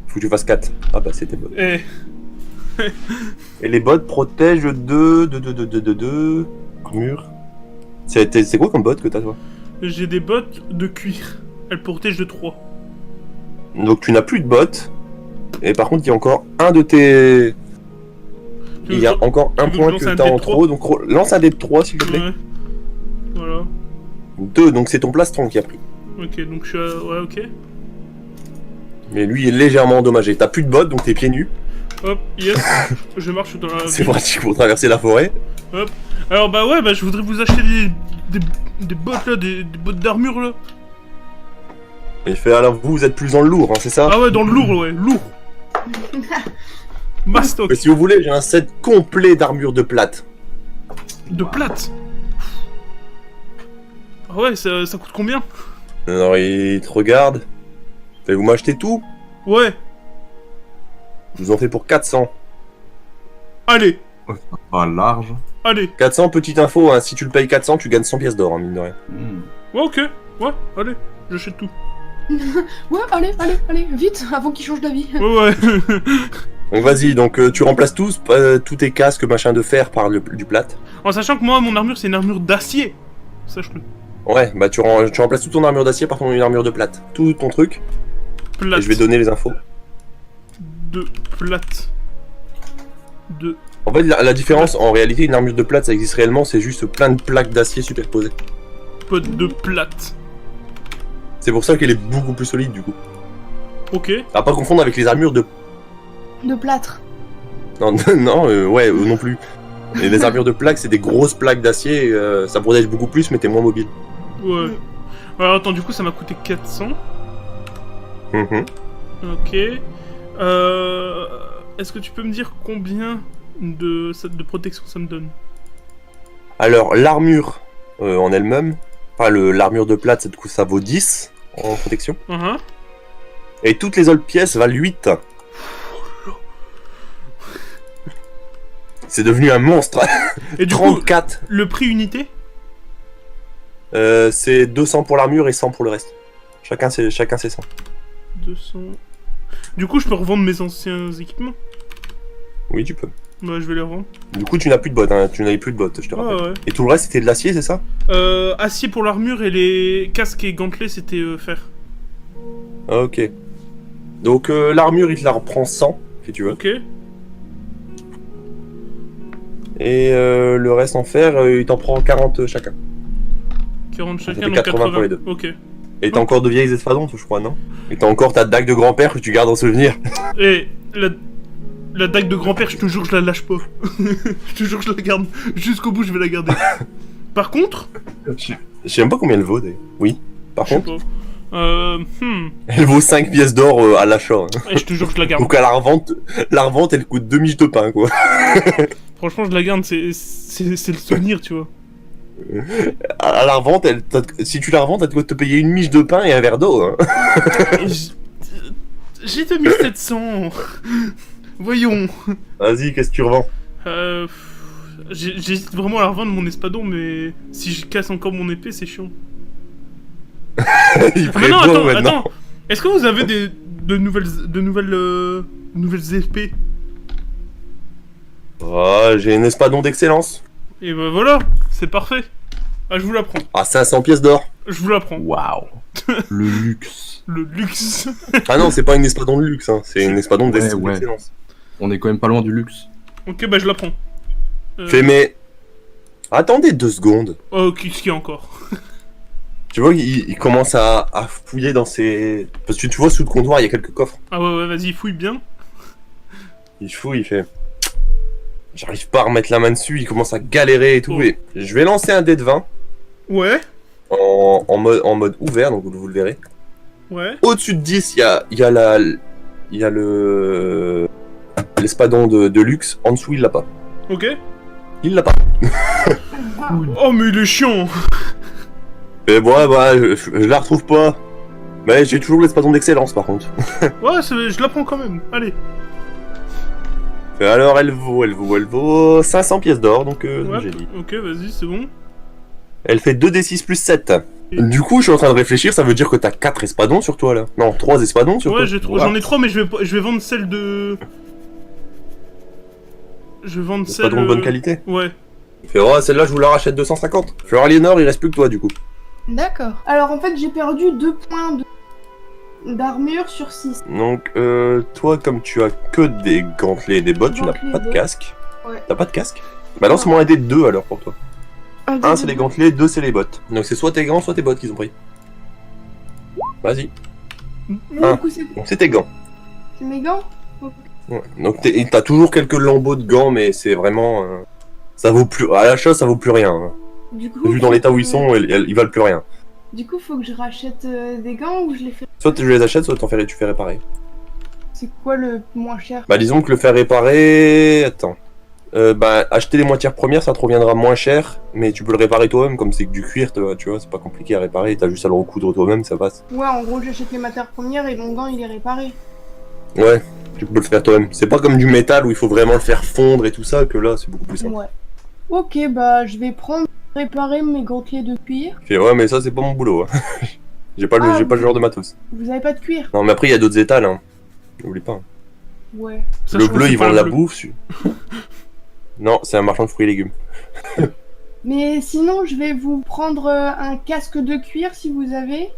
Speaker 1: Faut que tu fasses 4. Ah bah c'était bottes.
Speaker 4: Eh,
Speaker 1: Et les bottes protègent de armure. C'est quoi comme bottes que t'as toi?
Speaker 4: j'ai des bottes de cuir. Elles protègent de 3.
Speaker 1: Donc tu n'as plus de bottes. Et par contre il y a encore un de tes... Il y a encore un
Speaker 4: tu veux
Speaker 1: point
Speaker 4: que je
Speaker 1: que
Speaker 4: lance
Speaker 1: t'as
Speaker 4: un dé
Speaker 1: en
Speaker 4: de
Speaker 1: trop. Donc lance un dé de 3 s'il te plaît.
Speaker 4: Ouais. Voilà.
Speaker 1: 2, donc c'est ton plastron qui a pris.
Speaker 4: Ok, donc je suis à... Ouais, ok.
Speaker 1: Mais lui il est légèrement endommagé. T'as plus de bottes donc t'es pieds nus.
Speaker 4: Hop, yes. Je marche dans la...
Speaker 1: C'est pratique pour traverser la forêt.
Speaker 4: Alors bah ouais, bah je voudrais vous acheter des bottes là, des bottes d'armure là.
Speaker 1: Et il fait alors vous êtes plus dans le lourd, hein, c'est ça?
Speaker 4: Ah ouais, dans le lourd, ouais, lourd. Mastoc,
Speaker 1: Mais si vous voulez, j'ai un set complet d'armure de plate.
Speaker 4: de plate. Ah ouais, ça coûte combien?
Speaker 1: Alors il te regarde. Fait vous m'achetez tout?
Speaker 4: Ouais,
Speaker 1: Je vous en fais pour 400.
Speaker 4: allez.
Speaker 2: Pas large.
Speaker 4: Allez.
Speaker 1: 400, petite info, hein, si tu le payes 400, tu gagnes 100 pièces d'or, hein, mine de rien.
Speaker 4: Ouais, ok. Ouais, allez. J'achète tout.
Speaker 3: Ouais, allez, vite, avant qu'il change d'avis.
Speaker 4: Ouais.
Speaker 1: Donc vas-y, donc tu remplaces tous tes casques, machin de fer par du plate.
Speaker 4: En sachant que moi, mon armure, c'est une armure d'acier. Sache-le.
Speaker 1: Ouais, bah tu remplaces toute ton armure d'acier par une armure de plate. Tout ton truc,
Speaker 4: Plate.
Speaker 1: et je vais donner les infos.
Speaker 4: De plate. De...
Speaker 1: En fait, la différence, en réalité, une armure de plate, ça existe réellement, c'est juste plein de plaques d'acier superposées.
Speaker 4: Pote de plate.
Speaker 1: C'est pour ça qu'elle est beaucoup plus solide, du coup.
Speaker 4: Ok.
Speaker 1: À pas confondre avec les armures de...
Speaker 3: De plâtre.
Speaker 1: Non, non plus. Et les armures de plaques, c'est des grosses plaques d'acier, ça protège beaucoup plus, mais t'es moins mobile.
Speaker 4: Ouais. Alors attends, du coup, ça m'a coûté 400.
Speaker 1: Mhm.
Speaker 4: Ok. Est-ce que tu peux me dire combien de protection ça me donne?
Speaker 1: Alors, l'armure en elle-même, enfin l'armure de plate, ça vaut 10 en protection. Et toutes les autres pièces valent 8. C'est devenu un monstre.
Speaker 4: Et du
Speaker 1: 34.
Speaker 4: coup, le prix unité?
Speaker 1: C'est 200 pour l'armure et 100 pour le reste. Chacun c'est 100.
Speaker 4: 200... Du coup, je peux revendre mes anciens équipements?
Speaker 1: Oui, tu peux.
Speaker 4: Bah, je vais les revendre.
Speaker 1: Du coup, tu n'as plus de bottes, hein. Tu n'avais plus de bottes, je te rappelle.
Speaker 4: Ouais.
Speaker 1: Et tout le reste, c'était de l'acier, c'est ça?
Speaker 4: Acier pour l'armure et les casques et gantelets, c'était fer.
Speaker 1: Ok. Donc, l'armure, il te la reprend 100, si tu veux.
Speaker 4: Ok.
Speaker 1: Et le reste en fer, il t'en prend 40 chacun.
Speaker 4: 40
Speaker 1: Ça
Speaker 4: chacun,
Speaker 1: fait
Speaker 4: donc
Speaker 1: 80 pour les deux.
Speaker 4: Ok.
Speaker 1: Et t'as encore de vieilles espadons, je crois, non? Et t'as encore ta dague de grand-père que tu gardes en souvenir.
Speaker 4: Et la dague de grand-père, je te jure, je la lâche pas. Je te jure, je la garde. Jusqu'au bout, je vais la garder. Par contre...
Speaker 1: Je sais même pas combien elle vaut, d'ailleurs. Oui, par
Speaker 4: Je sais
Speaker 1: contre,
Speaker 4: pas.
Speaker 1: elle vaut 5 pièces d'or à l'achat. Hein.
Speaker 4: Et je te jure que je la garde.
Speaker 1: Donc à la revente, elle coûte 2 miches de pain, quoi.
Speaker 4: Franchement, je la garde, c'est le souvenir, tu vois.
Speaker 1: À la revente, si tu la revends, elle te coûte te payer une miche de pain et un verre d'eau. Hein.
Speaker 4: J'ai 2700. Voyons.
Speaker 1: Vas-y, qu'est-ce que tu revends?
Speaker 4: J'hésite vraiment à la revendre mon espadon, mais si je casse encore mon épée, c'est chiant.
Speaker 1: Il
Speaker 4: Ah mais non,
Speaker 1: ferait beau
Speaker 4: attends,
Speaker 1: maintenant.
Speaker 4: attends. Est-ce que vous avez de nouvelles épées?
Speaker 1: Oh, j'ai une espadon d'excellence.
Speaker 4: Et bah voilà, c'est parfait. Ah, je vous la prends.
Speaker 1: À 500 pièces d'or.
Speaker 4: Je vous la prends.
Speaker 2: Waouh. Le luxe.
Speaker 4: Le luxe.
Speaker 1: Ah non, c'est pas une espadon de luxe, hein. C'est une espadon
Speaker 2: Ouais.
Speaker 1: d'excellence.
Speaker 2: On est quand même pas loin du luxe.
Speaker 4: Ok, bah je la prends.
Speaker 1: Fais, mais... Attendez 2 secondes.
Speaker 4: Oh, qu'est-ce qu'il y a encore?
Speaker 1: Tu vois, il commence à fouiller dans ses... Parce que tu vois, sous le comptoir, il y a quelques coffres.
Speaker 4: Ah ouais, vas-y, fouille bien.
Speaker 1: Il fouille, il fait... J'arrive pas à remettre la main dessus, il commence à galérer et tout.
Speaker 4: Oh.
Speaker 1: Et je vais lancer un dé de 20
Speaker 4: Ouais.
Speaker 1: en mode ouvert, donc vous le verrez.
Speaker 4: Ouais.
Speaker 1: Au-dessus de 10, il y a l'espadon de luxe. En dessous, il l'a pas.
Speaker 4: Ok.
Speaker 1: Il l'a pas.
Speaker 4: Oh, mais il est chiant.
Speaker 1: Mais bon, je la retrouve pas. Mais j'ai toujours l'espadon d'excellence, par contre.
Speaker 4: Ouais, je la prends quand même. Allez.
Speaker 1: Alors, elle vaut 500 pièces d'or, donc j'ai dit.
Speaker 4: Ok, vas-y, c'est bon.
Speaker 1: Elle fait 2d6 plus 7. Du coup, je suis en train de réfléchir, ça veut dire que t'as 4 espadons sur toi, là. Non, 3 espadons sur toi.
Speaker 4: Ouais, j'en ai 3, mais je vais vendre celle de... Je vais vendre celle...
Speaker 1: Espadon de bonne qualité.
Speaker 4: Ouais.
Speaker 1: Il fait, oh, celle-là, je vous la rachète 250. Fleur Aliénor, il reste plus que toi, du coup.
Speaker 3: D'accord. Alors en fait, j'ai perdu 2 points d'armure sur 6.
Speaker 1: Donc, toi, comme tu as que des gantelets et des bottes, tu n'as
Speaker 3: Gantelets
Speaker 1: pas
Speaker 3: et
Speaker 1: de
Speaker 3: bottes.
Speaker 1: casque.
Speaker 3: Ouais.
Speaker 1: T'as pas de casque? Bah, lance-moi un dé de 2 alors pour toi. Un, c'est les
Speaker 3: gants.
Speaker 1: gantelets, 2, c'est les bottes. Donc, c'est soit tes gants, soit tes bottes qu'ils ont pris. Vas-y.
Speaker 3: Du
Speaker 1: Un.
Speaker 3: coup, c'est
Speaker 1: Donc, c'est tes gants.
Speaker 3: mes gants.
Speaker 1: Ouais. Donc, t'as toujours quelques lambeaux de gants, mais c'est vraiment. Ça vaut plus. À l'achat, ça vaut plus rien. Hein.
Speaker 3: Du coup,
Speaker 1: Vu dans l'état où ils sont, ils valent plus rien.
Speaker 3: Du coup, faut que je rachète des gants ou je les fais.
Speaker 1: Soit tu les achètes, soit tu fais réparer.
Speaker 3: C'est quoi le moins cher?
Speaker 1: Bah, disons que le faire réparer. Attends. Acheter les matières premières, ça te reviendra moins cher, mais tu peux le réparer toi-même, comme c'est que du cuir, tu vois, c'est pas compliqué à réparer, t'as juste à le recoudre toi-même, ça passe.
Speaker 3: Ouais, en gros, j'achète les matières premières et mon gant il est réparé.
Speaker 1: Ouais, Tu peux le faire toi-même. C'est pas comme du métal où il faut vraiment le faire fondre et tout ça, que là, c'est beaucoup plus simple.
Speaker 3: Ouais. Ok, bah je vais réparer mes gantelets de cuir.
Speaker 1: Tu fais, ouais, mais ça, c'est pas mon boulot. Hein. J'ai pas,
Speaker 3: Ah,
Speaker 1: j'ai pas le genre de matos.
Speaker 3: Vous avez pas de cuir?
Speaker 1: Non, mais après, il y a d'autres étals, hein. N'oublie pas.
Speaker 3: Ouais.
Speaker 4: Ça,
Speaker 1: Le
Speaker 4: je crois
Speaker 1: bleu,
Speaker 4: que
Speaker 1: ils
Speaker 4: c'est pas
Speaker 1: vendent
Speaker 4: le
Speaker 1: la
Speaker 4: bleu.
Speaker 1: bouffe. Non, c'est un marchand de fruits et légumes.
Speaker 3: Mais sinon, je vais vous prendre un casque de cuir si vous avez.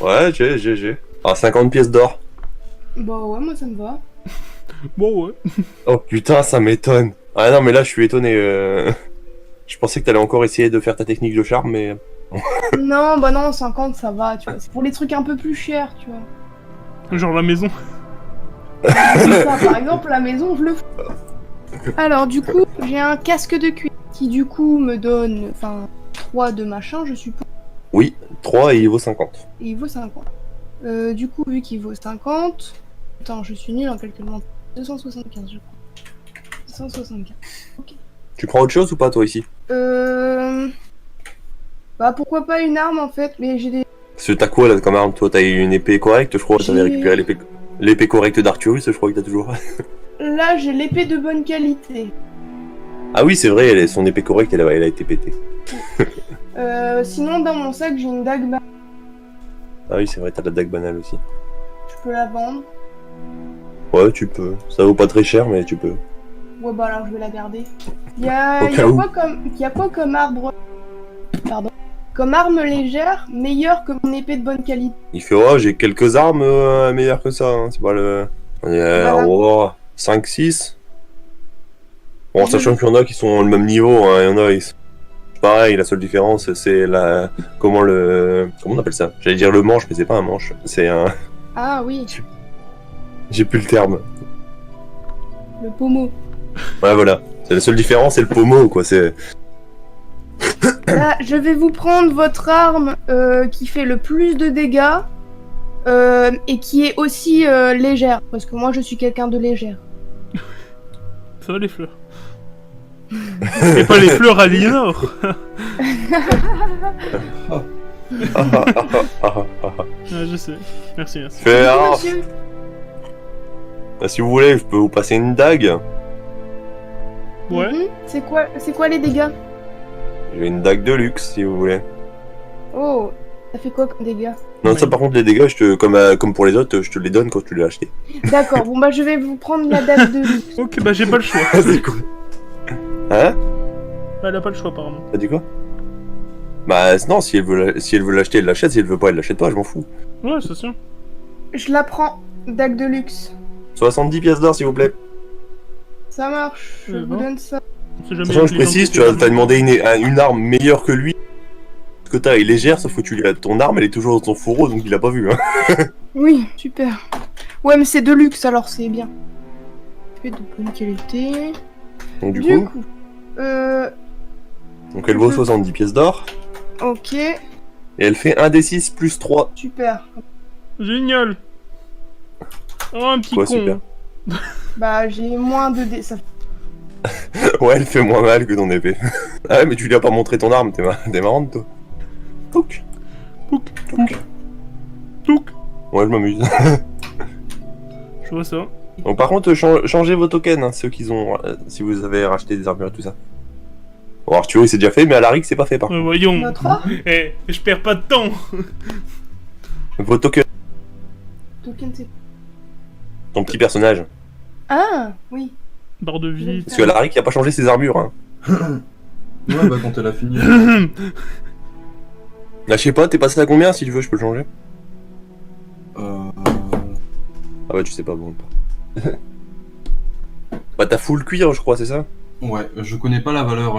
Speaker 1: Ouais, j'ai. Ah, 50 pièces d'or.
Speaker 3: Bah ouais, moi ça me va.
Speaker 4: Bon, ouais.
Speaker 1: Oh putain, ça m'étonne. Ah non, mais là, je suis étonné. Je pensais que t'allais encore essayer de faire ta technique de charme, mais...
Speaker 3: Non, bah non, 50 ça va, tu vois. C'est pour les trucs un peu plus chers, tu vois.
Speaker 4: Genre la maison.
Speaker 3: C'est ça, par exemple, la maison, je le fais. Alors, du coup, j'ai un casque de cuir qui, du coup, me donne, 3 de machin, je suppose,
Speaker 1: Oui, 3 et il vaut 50.
Speaker 3: et il vaut 50. Du coup, vu qu'il vaut 50... Attends, je suis nulle en calcul mental. 275, je crois. 275.
Speaker 1: Tu prends autre chose ou pas, toi, ici?
Speaker 3: Bah, pourquoi pas une arme, en fait, mais j'ai des...
Speaker 1: Parce que t'as quoi, là, comme arme? Toi, t'as une épée correcte, je crois. T'avais
Speaker 3: J'ai-
Speaker 1: récupéré l'épée correcte d'Arthurus, je crois que t'as toujours.
Speaker 3: Là, j'ai l'épée de bonne qualité.
Speaker 1: Ah oui, c'est vrai, son épée correcte, elle a été pétée.
Speaker 3: Sinon, dans mon sac, j'ai une dague.
Speaker 1: Ah oui, c'est vrai, t'as la dague banale aussi.
Speaker 3: Je peux la vendre.
Speaker 1: Ouais, tu peux. Ça vaut pas très cher, mais tu peux.
Speaker 3: Ouais, bah alors je vais la garder. Il y
Speaker 1: Au
Speaker 3: a
Speaker 1: cas où.
Speaker 3: quoi comme arbre... Pardon. Comme arme légère, meilleure que mon épée de bonne qualité.
Speaker 1: Il fait, oh, j'ai quelques armes meilleures que ça, hein. C'est pas le...
Speaker 3: Voilà.
Speaker 1: Oh, 5-6. Bon, sachant qu'il y en a qui sont au même niveau, hein. Il y en a, ils sont... Pareil, la seule différence, c'est la... Comment on appelle ça? J'allais dire le manche, mais c'est pas un manche. C'est un...
Speaker 3: Ah oui,
Speaker 1: J'ai plus le terme.
Speaker 3: le pommeau.
Speaker 1: Ouais, voilà. C'est la seule différence, c'est le pommeau, quoi. C'est...
Speaker 3: Là, je vais vous prendre votre arme qui fait le plus de dégâts et qui est aussi légère. Parce que moi, je suis quelqu'un de légère.
Speaker 4: Ça va les fleurs. Et pas les fleurs Aliénor. Ah, je sais. Merci, merci.
Speaker 1: Fais, ah,
Speaker 3: Monsieur,
Speaker 1: bah, si vous voulez, je peux vous passer une dague.
Speaker 4: Ouais.
Speaker 3: c'est quoi les dégâts?
Speaker 1: J'ai une dague de luxe, si vous voulez.
Speaker 3: Oh, ça fait quoi comme dégâts?
Speaker 1: Non,
Speaker 4: Ouais.
Speaker 1: ça par contre, les dégâts, comme pour les autres, je te les donne quand tu l'as acheté.
Speaker 3: D'accord, bon bah je vais vous prendre la dague de luxe.
Speaker 4: Ok, bah j'ai pas le choix.
Speaker 1: C'est quoi? Hein?
Speaker 4: Elle a pas le choix apparemment.
Speaker 1: T'as dit quoi? Bah non, si elle veut l'acheter, elle l'achète. Si elle veut pas, elle l'achète pas, je m'en fous.
Speaker 4: Ouais, c'est sûr.
Speaker 3: Je la prends, dague de luxe.
Speaker 1: 70 pièces d'or, s'il vous plaît.
Speaker 3: Ça marche, je
Speaker 4: Eh
Speaker 3: vous
Speaker 4: ben.
Speaker 3: donne ça.
Speaker 4: On sait jamais
Speaker 1: Sachant que je
Speaker 4: avec les
Speaker 1: précise,
Speaker 4: gens
Speaker 1: tu
Speaker 4: qui
Speaker 1: as
Speaker 4: font
Speaker 1: demandé une arme meilleure que lui. Ce que t'as est légère, sauf que ton arme, elle est toujours dans ton fourreau, donc il a pas vu. Hein.
Speaker 3: Oui, super. Ouais, mais c'est de luxe alors c'est bien. Fait de bonne qualité.
Speaker 1: Donc du
Speaker 3: Du
Speaker 1: coup,
Speaker 3: coup,
Speaker 1: donc elle vaut 70 pièces d'or.
Speaker 3: ok,
Speaker 1: Et elle fait 1d6 plus 3.
Speaker 3: super.
Speaker 4: Génial. Oh, un petit
Speaker 1: Quoi,
Speaker 4: con.
Speaker 1: super.
Speaker 3: Bah j'ai moins de dés. Ça...
Speaker 1: Ouais, elle fait moins mal que ton épée. Ah ouais, mais tu lui as pas montré ton arme, t'es marrante, toi. Pouc.
Speaker 4: Pouc, pouc. Touc.
Speaker 1: Ouais, je m'amuse.
Speaker 4: Je vois ça.
Speaker 1: Donc par contre, changez vos tokens, hein, ceux qu'ils ont, si vous avez racheté des armures et tout ça. Bon, Arthur, c'est déjà fait, mais Alaric, c'est pas fait, par contre.
Speaker 4: Voyons.
Speaker 3: Notre arme
Speaker 4: Eh, je perds pas de temps.
Speaker 1: Vos tokens,
Speaker 3: Token c'est...
Speaker 1: ton petit personnage.
Speaker 3: Ah, oui.
Speaker 4: Barre de vie.
Speaker 1: Parce que Alaric, il a pas changé ses armures, hein.
Speaker 2: Ouais, bah quand elle a fini.
Speaker 1: Là, je sais pas, t'es passé à combien? Si tu veux, je peux le changer.
Speaker 2: Euh...
Speaker 1: Ah bah, tu sais pas, bon. Bah, t'as full cuir, je crois, c'est ça?
Speaker 2: Ouais, je connais pas la valeur.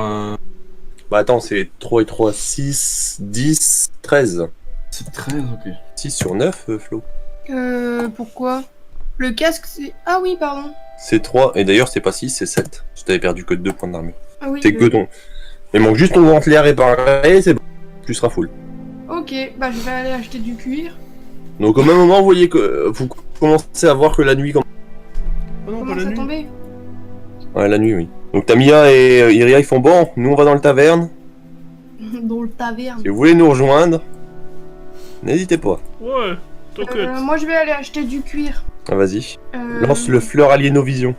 Speaker 1: Bah, attends, c'est 3 et 3, 6, 10, 13.
Speaker 2: C'est 13, ok.
Speaker 1: 6 sur 9, Flo.
Speaker 3: Pourquoi? Le casque c'est... Ah oui, pardon.
Speaker 1: C'est 3, et d'ailleurs, c'est pas 6, c'est 7. Tu t'avais perdu que 2 points d'armure.
Speaker 3: Ah oui.
Speaker 1: C'est que ton... Il manque juste ton gantelet à réparer, c'est bon. Tu seras full.
Speaker 3: Ok, bah je vais aller acheter du cuir.
Speaker 1: Donc au même moment, vous voyez que vous commencez à voir que la nuit...
Speaker 4: Oh non,
Speaker 3: Comment
Speaker 4: pas la
Speaker 3: ça
Speaker 4: nuit.
Speaker 3: tombait?
Speaker 1: Ouais, la nuit, oui. Donc Tamia et Iria, ils font bon, nous on va dans le taverne.
Speaker 3: Dans le taverne.
Speaker 1: Si vous voulez nous rejoindre, n'hésitez pas.
Speaker 4: Ouais, t'inquiète.
Speaker 3: Moi je vais aller acheter du cuir.
Speaker 1: Ah, vas-y.
Speaker 3: Euh,
Speaker 1: Lance le fleur aliénovision.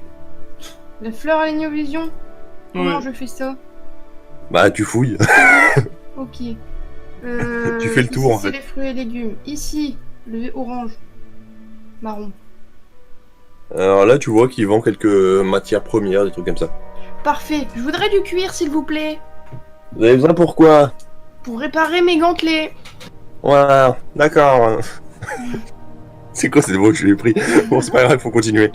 Speaker 3: La fleur alignovision. Comment
Speaker 4: Ouais.
Speaker 3: je fais ça?
Speaker 1: Bah, tu fouilles.
Speaker 3: Ok.
Speaker 1: Tu fais le
Speaker 3: ici,
Speaker 1: tour, en
Speaker 3: c'est
Speaker 1: fait.
Speaker 3: les fruits et légumes. Ici, le orange. Marron.
Speaker 1: Alors là, tu vois qu'il vend quelques matières premières, des trucs comme ça.
Speaker 3: Parfait. Je voudrais du cuir, s'il vous plaît.
Speaker 1: Vous avez besoin pourquoi?
Speaker 3: Pour réparer mes gantelets.
Speaker 1: Voilà, d'accord. C'est quoi cette voix que je lui ai pris? Bon, c'est pas grave, faut continuer.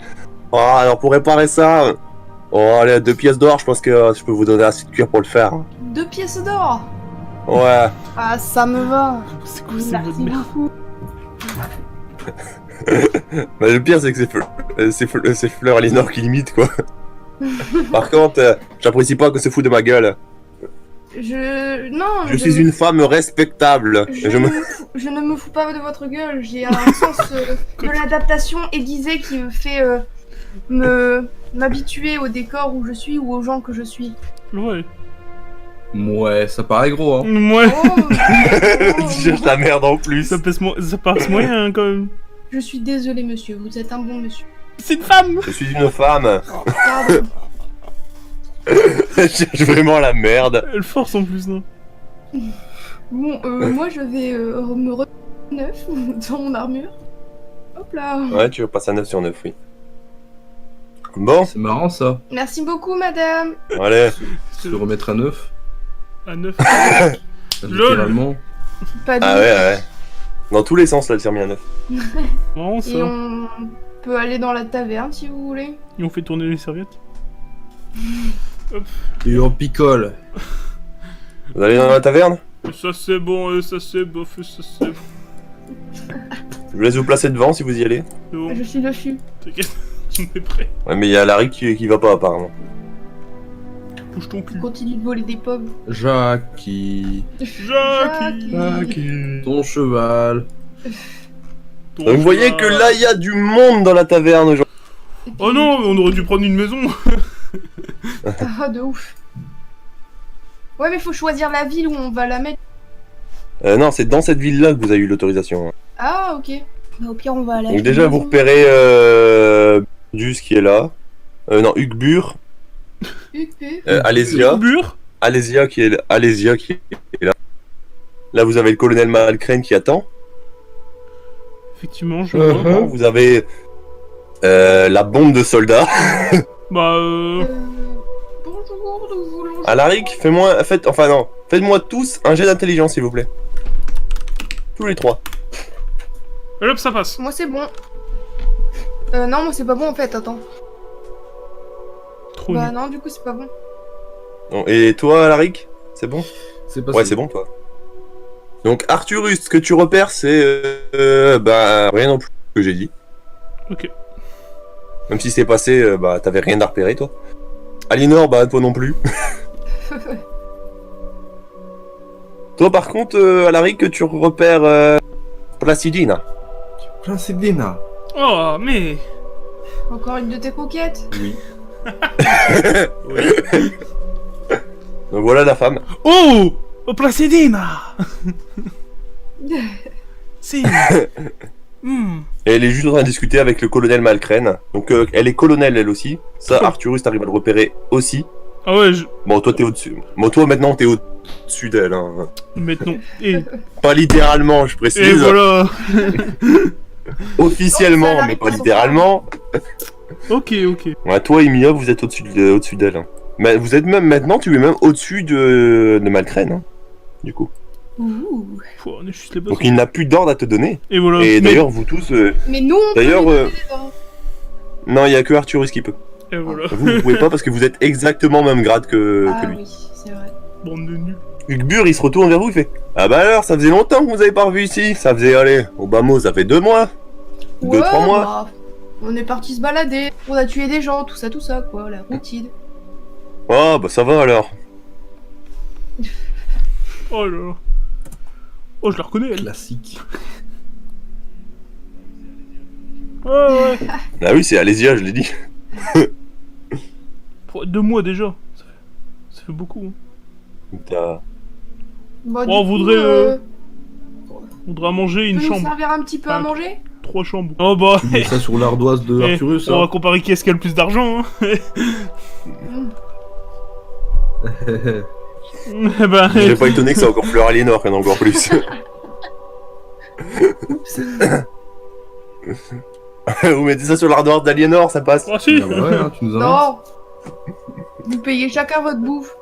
Speaker 1: Oh, alors pour réparer ça, oh, allez, 2 pièces d'or, je pense que je peux vous donner assez de cuir pour le faire.
Speaker 3: 2 pièces d'or.
Speaker 1: Ouais.
Speaker 3: Ah, ça me va.
Speaker 4: C'est quoi ces mots de
Speaker 3: Merci
Speaker 4: merde?
Speaker 3: beaucoup.
Speaker 1: Bah, le pire, c'est que c'est Fleur Aliénor qui limite, quoi. Par contre, j'apprécie pas que se fout de ma gueule.
Speaker 3: Non,
Speaker 1: Je suis une femme respectable.
Speaker 3: Je ne me fous pas de votre gueule. J'ai un sens de l'adaptation aiguisé qui me fait m'habituer au décor où je suis ou aux gens que je suis.
Speaker 4: Ouais.
Speaker 2: Ouais, ça paraît gros, hein.
Speaker 4: Ouais.
Speaker 3: Oh,
Speaker 1: Tu cherches la merde en plus.
Speaker 4: Ça passe moyen hein, quand même.
Speaker 3: Je suis désolée, monsieur. Vous êtes un bon monsieur.
Speaker 4: C'est une femme.
Speaker 1: Je suis une femme.
Speaker 3: Pardon.
Speaker 1: Je cherche vraiment la merde.
Speaker 4: Elle force en plus, non?
Speaker 3: Bon, moi je vais me remettre neuf dans mon armure. Hop là.
Speaker 1: Ouais, tu veux passer à 9 sur 9, oui. Bon,
Speaker 2: C'est marrant ça.
Speaker 3: Merci beaucoup, madame.
Speaker 1: allez.
Speaker 2: Se remettre à 9,
Speaker 4: À 9.
Speaker 2: littéralement.
Speaker 3: Pas de
Speaker 1: Ah ouais, ouais. Dans tous les sens, là, elle s'est remis à 9.
Speaker 4: Marrant ça.
Speaker 3: Et on peut aller dans la taverne si vous voulez.
Speaker 4: Et on fait tourner les serviettes.
Speaker 2: Et on picole.
Speaker 1: Vous allez dans la taverne?
Speaker 4: Ça c'est bon, ça c'est bof, ça c'est bon.
Speaker 1: Je vous laisse vous placer devant si vous y allez.
Speaker 4: C'est bon,
Speaker 3: Je suis dessus.
Speaker 4: t'inquiète, on est prêt.
Speaker 1: Ouais, mais il y a Larry qui va pas, apparemment.
Speaker 4: Bouge ton cul.
Speaker 3: Continue de voler des pommes.
Speaker 2: Jackie,
Speaker 4: Jackie.
Speaker 2: ton cheval.
Speaker 4: Ton
Speaker 1: Donc vous voyez
Speaker 4: cheval.
Speaker 1: que là, il y a du monde dans la taverne aujourd'hui.
Speaker 3: Et puis-
Speaker 4: Oh non, on aurait dû prendre une maison.
Speaker 3: Ah, de ouf. Ouais, mais faut choisir la ville où on va la mettre.
Speaker 1: Non, c'est dans cette ville-là que vous avez eu l'autorisation.
Speaker 3: Ah, ok. Bah, au pire, on va aller.
Speaker 1: Donc
Speaker 3: acheter
Speaker 1: déjà,
Speaker 3: une
Speaker 1: vous
Speaker 3: maison.
Speaker 1: repérez Dus qui est là. Non, Hugbur. Alésia.
Speaker 4: Bure.
Speaker 1: Alésia qui est là. Là, vous avez le colonel Malcrane qui attend.
Speaker 4: Effectivement, je vois.
Speaker 2: Uh-huh.
Speaker 1: Vous avez la bombe de soldats.
Speaker 4: Bah
Speaker 3: Bonjour, nous voulons.
Speaker 1: Alaric, faites-moi tous un jet d'intelligence, s'il vous plaît. Tous les 3.
Speaker 4: et hop, ça passe.
Speaker 3: Moi, c'est bon. Non, moi, c'est pas bon en fait. Attends.
Speaker 4: Trop
Speaker 3: Bah,
Speaker 4: nul.
Speaker 3: non, du coup, c'est pas bon.
Speaker 1: Bon, et toi, Alaric, c'est bon?
Speaker 2: C'est pas
Speaker 1: Ouais, c'est bon, toi. Donc, Arthurus, ce que tu repères, c'est bah rien non plus que j'ai dit.
Speaker 4: Ok.
Speaker 1: Même si c'est passé, bah t'avais rien à repérer, toi. Aliénor, bah toi non plus. Toi, par contre, Alaric, tu repères Placidina.
Speaker 2: Placidina.
Speaker 4: Oh, mais.
Speaker 3: Encore une de tes coquettes.
Speaker 2: Oui.
Speaker 1: Donc voilà la femme.
Speaker 4: Oh! Oh, Placidina! Si.
Speaker 1: Et elle est juste en train de discuter avec le colonel Malcrane. Donc elle est colonel elle aussi. Ça, Arthurus, t'arrives à le repérer aussi.
Speaker 4: Ah ouais, je...
Speaker 1: Bon, toi t'es au-dessus. Bon, toi maintenant t'es au-dessus d'elle. Hein.
Speaker 4: Maintenant. Et
Speaker 1: Pas littéralement, je précise.
Speaker 4: voilà.
Speaker 1: Officiellement,
Speaker 3: Oh, ça
Speaker 1: mais
Speaker 3: arrive
Speaker 1: pas
Speaker 3: pas
Speaker 1: littéralement.
Speaker 4: Ok, ok.
Speaker 1: Ouais, toi et Mia, vous êtes au-dessus d'elle. Hein. Mais vous êtes même maintenant, tu es même au-dessus de Malcrane. Hein, du coup.
Speaker 3: Ouh.
Speaker 4: Pouh, on est juste les boss.
Speaker 1: Donc il n'a plus d'ordre à te donner.
Speaker 4: Et voilà.
Speaker 1: Et
Speaker 4: mais-
Speaker 1: d'ailleurs, vous tous.
Speaker 3: Mais nous, on
Speaker 1: D'ailleurs,
Speaker 3: peut les donner, hein.
Speaker 1: Non, il y a que Arthurus qui peut.
Speaker 4: Et voilà.
Speaker 1: Vous pouvez pas parce que vous êtes exactement même grade que
Speaker 3: Ah
Speaker 1: lui.
Speaker 3: oui, c'est vrai.
Speaker 4: Bande de nuls.
Speaker 1: Hugbur, il se retourne vers vous, il fait Ah bah alors, ça faisait longtemps que vous avez pas revu ici. Ça faisait, allez, au bas mot, ça fait 2 mois. 2-3 mois.
Speaker 3: Bah, on est parti se balader, on a tué des gens, tout ça, quoi, la routine.
Speaker 1: Oh, bah ça va alors.
Speaker 4: Oh là là. Oh, je la reconnais, elle.
Speaker 2: Classique.
Speaker 4: Ouais, ouais.
Speaker 1: Ah oui, c'est Alésia, je l'ai dit.
Speaker 4: Pour 2 mois déjà. Ça fait beaucoup. Hein.
Speaker 1: T'as-
Speaker 3: Bah,
Speaker 4: Oh, on
Speaker 3: du coup,
Speaker 4: voudrait, On voudrait manger une
Speaker 3: tu peux nous
Speaker 4: chambre.
Speaker 3: servir un petit peu à
Speaker 4: Ah,
Speaker 3: manger
Speaker 4: 3 chambres. Oh bah,
Speaker 2: Tu mets ça sur l'ardoise de
Speaker 4: eh,
Speaker 2: Arcturus,
Speaker 4: on va
Speaker 2: hein.
Speaker 4: comparer qui est-ce qui a le plus d'argent. Hein. Eh ben,
Speaker 1: Je serais pas étonné que c'est encore Fleur Aliénor qu'il y en a encore plus.
Speaker 3: Oups.
Speaker 1: Vous mettez ça sur l'ardoise d'Aliénor, ça passe.
Speaker 4: oh si.
Speaker 2: Ah bah ouais, hein, tu nous as.
Speaker 3: Non. Vous payez chacun votre bouffe.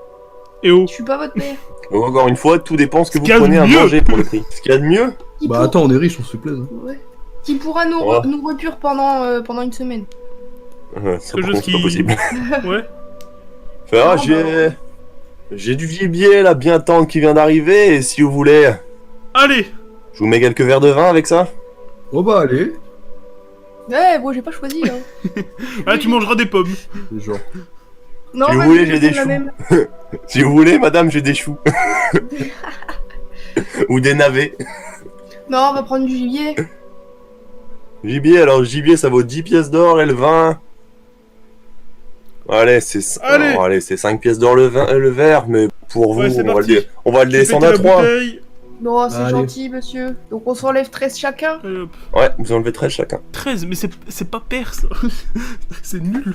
Speaker 4: Et oh.
Speaker 3: Je suis pas votre père.
Speaker 1: Donc, encore une fois, tout dépend ce que
Speaker 4: Ce
Speaker 1: vous
Speaker 4: qu'il y a de
Speaker 1: prenez à
Speaker 4: mieux.
Speaker 1: manger pour le prix. Ce qu'il y a de mieux.
Speaker 3: Qui
Speaker 2: Bah
Speaker 3: pour-
Speaker 2: attends, on est riche, on se fait plaisir.
Speaker 3: Ouais. Qui pourra nous,
Speaker 1: Oh.
Speaker 3: nous repure pendant une semaine.
Speaker 1: Ça,
Speaker 4: Quelque
Speaker 1: par
Speaker 4: chose
Speaker 1: contre, c'est pas
Speaker 4: qui-
Speaker 1: possible.
Speaker 4: Ouais.
Speaker 1: Fait, ah,
Speaker 3: Non,
Speaker 1: j'ai du gibier là, bien tendre qui vient d'arriver, et si vous voulez,
Speaker 4: Allez.
Speaker 1: je vous mets quelques verres de vin avec ça.
Speaker 2: Oh bah allez.
Speaker 3: Ouais, bon, j'ai pas choisi. Hein.
Speaker 4: Ah, tu mangeras des pommes.
Speaker 2: Genre.
Speaker 3: Non,
Speaker 1: Si vous
Speaker 3: vas-y,
Speaker 1: voulez,
Speaker 3: je
Speaker 1: j'ai
Speaker 3: fais
Speaker 1: des
Speaker 3: la
Speaker 1: choux.
Speaker 3: même.
Speaker 1: Si vous voulez, madame, j'ai des choux. Ou des navets.
Speaker 3: Non, on va prendre du gibier.
Speaker 1: Gibier, alors le gibier ça vaut 10 pièces d'or et le vin. Allez, c'est
Speaker 4: Allez.
Speaker 1: alors, allez, c'est 5 pièces d'or le verre, mais pour vous,
Speaker 4: Ouais, c'est
Speaker 1: on va,
Speaker 4: parti.
Speaker 1: on va le
Speaker 4: Tu
Speaker 1: descendre à
Speaker 4: pétais la
Speaker 1: 3.
Speaker 4: bouteille.
Speaker 3: Non, c'est
Speaker 2: Allez.
Speaker 3: gentil, monsieur. Donc on s'enlève 13 chacun.
Speaker 4: Allez, hop.
Speaker 1: Ouais, vous enlevez 13 chacun.
Speaker 4: 13, mais c'est pas perse. C'est nul.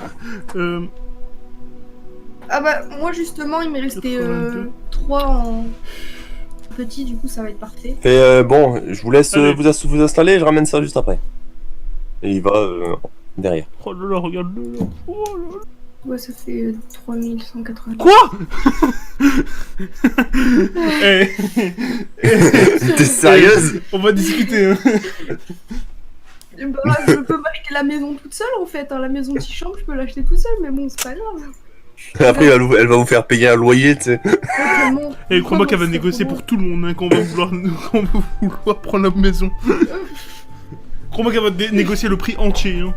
Speaker 3: Ah bah, moi justement, il m'est resté
Speaker 4: 82.
Speaker 3: 3 en petit, du coup ça va être parfait.
Speaker 1: Et bon, je vous laisse
Speaker 4: Allez.
Speaker 1: vous installer, je ramène ça juste après. Et il va derrière.
Speaker 4: Oh là là, regarde-le là. Oh là là.
Speaker 3: Ouais, ça fait 3180.
Speaker 4: Quoi? Eh,
Speaker 1: T'es sérieuse?
Speaker 4: on va discuter. Hein.
Speaker 3: Bah, je peux m'acheter la maison toute seule en fait. Hein. La maison de 6 chambres, je peux l'acheter toute seule, mais bon, c'est pas grave.
Speaker 1: Après, elle va vous faire payer un loyer, tu sais.
Speaker 3: Tellement-
Speaker 4: Et crois-moi qu'elle va
Speaker 3: c'est
Speaker 4: négocier
Speaker 3: trop
Speaker 4: pour tout le monde hein, quand on va vouloir prendre la maison. Crois-moi qu'elle va négocier le prix entier. Hein.